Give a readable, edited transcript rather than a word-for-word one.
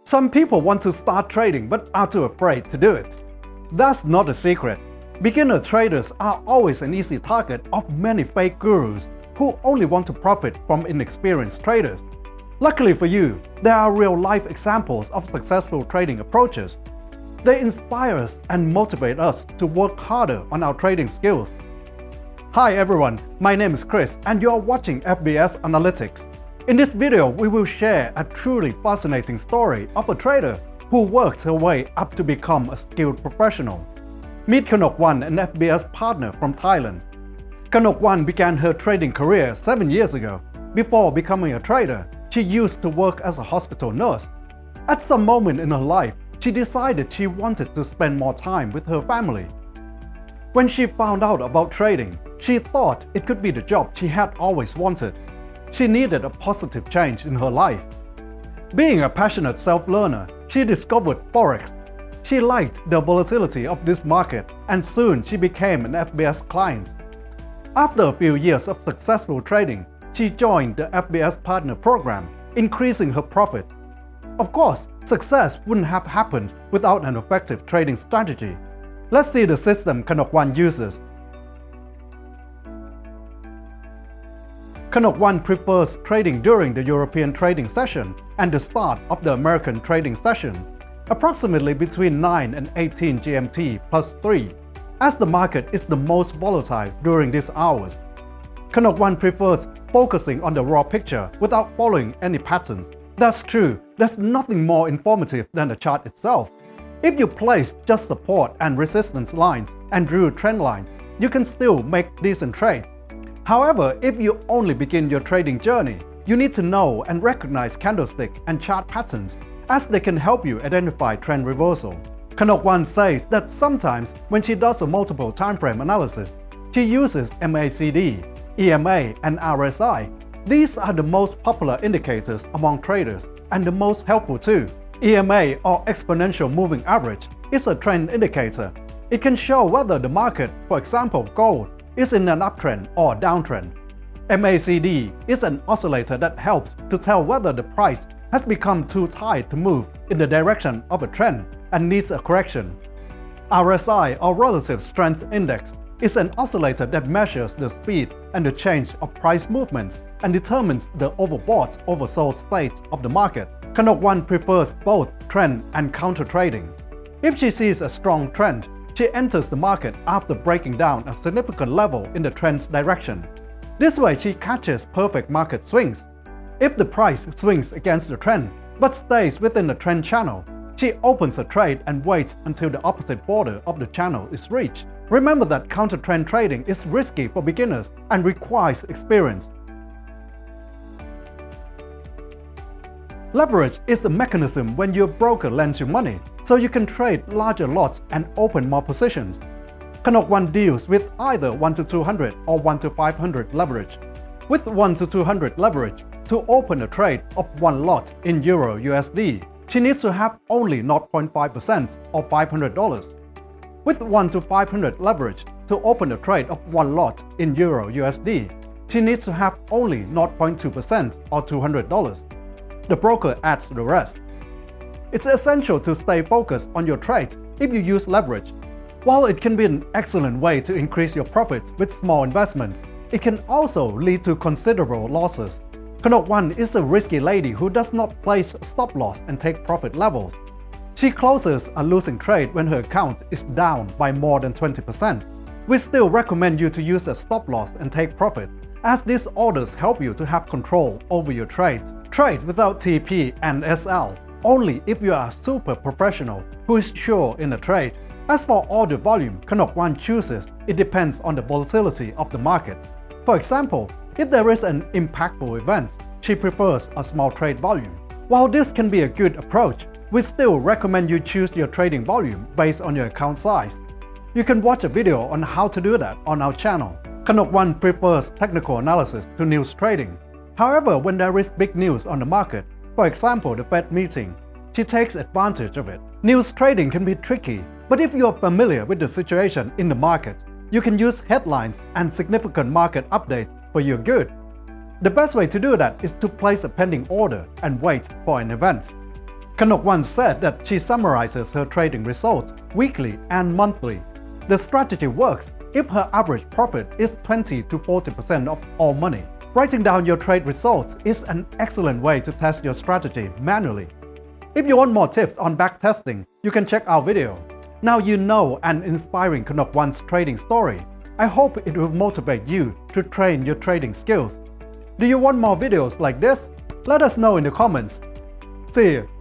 Some people want to start trading but are too afraid to do it. That's not a secret. Beginner traders are always an easy target of many fake gurus who only want to profit from inexperienced traders. Luckily for you, there are real-life examples of successful trading approaches. They inspire us and motivate us to work harder on our trading skills. Hi everyone, my name is Chris and you are watching FBS Analytics. In this video, we will share a truly fascinating story of a trader who worked her way up to become a skilled professional. Meet Kanokwan, an FBS partner from Thailand. Kanokwan began her trading career 7 years ago. Before becoming a trader, she used to work as a hospital nurse. At some moment in her life, she decided she wanted to spend more time with her family. When she found out about trading, she thought it could be the job she had always wanted. She needed a positive change in her life. Being a passionate self-learner, she discovered Forex. She liked the volatility of this market and soon she became an FBS client. After a few years of successful trading, she joined the FBS Partner Program, increasing her profit. Of course, success wouldn't have happened without an effective trading strategy. Let's see the system Kanokwan uses. Kanokwan prefers trading during the European trading session and the start of the American trading session, approximately between 9 and 18 GMT plus 3, as the market is the most volatile during these hours. Kanokwan prefers focusing on the raw picture without following any patterns. That's true, there's nothing more informative than the chart itself. If you place just support and resistance lines and drew trend lines, you can still make decent trades. However, if you only begin your trading journey, you need to know and recognize candlestick and chart patterns, as they can help you identify trend reversal. Kanokwan says that sometimes when she does a multiple timeframe analysis, she uses MACD, EMA, and RSI. These are the most popular indicators among traders and the most helpful too. EMA, or exponential moving average, is a trend indicator. It can show whether the market, for example gold, is in an uptrend or downtrend. MACD is an oscillator that helps to tell whether the price has become too tight to move in the direction of a trend and needs a correction. RSI, or Relative Strength Index, is an oscillator that measures the speed and the change of price movements and determines the overbought-oversold state of the market. Kanokwan prefers both trend and counter trading. If she sees a strong trend, she enters the market after breaking down a significant level in the trend's direction. This way she catches perfect market swings. If the price swings against the trend but stays within the trend channel, she opens a trade and waits until the opposite border of the channel is reached. Remember that counter-trend trading is risky for beginners and requires experience. Leverage is the mechanism when your broker lends you money, so you can trade larger lots and open more positions. Kanokwan deals with either 1 to 200 or 1 to 500 leverage. With 1 to 200 leverage, to open a trade of one lot in Euro USD, she needs to have only 0.5% or $500. With 1 to 500 leverage, to open a trade of one lot in Euro USD, she needs to have only 0.2% or $200. The broker adds the rest. It's essential to stay focused on your trade if you use leverage. While it can be an excellent way to increase your profits with small investments, it can also lead to considerable losses. Kanokwan is a risky lady who does not place stop loss and take profit levels. She closes a losing trade when her account is down by more than 20%. We still recommend you to use a stop loss and take profit, as these orders help you to have control over your trades. Trade without TP and SL, only if you are a super professional who is sure in a trade. As for order volume, Kanokwan chooses, it depends on the volatility of the market. For example, if there is an impactful event, she prefers a small trade volume. While this can be a good approach, we still recommend you choose your trading volume based on your account size. You can watch a video on how to do that on our channel. Kanokwan prefers technical analysis to news trading. However, when there is big news on the market, for example the Fed meeting, she takes advantage of it. News trading can be tricky, but if you are familiar with the situation in the market, you can use headlines and significant market updates for your good. The best way to do that is to place a pending order and wait for an event. Kanokwan said that she summarizes her trading results weekly and monthly. The strategy works if her average profit is 20 to 40% of all money. Writing down your trade results is an excellent way to test your strategy manually. If you want more tips on backtesting, you can check our video. Now you know an inspiring Kanokwan's trading story. I hope it will motivate you to train your trading skills. Do you want more videos like this? Let us know in the comments. See you!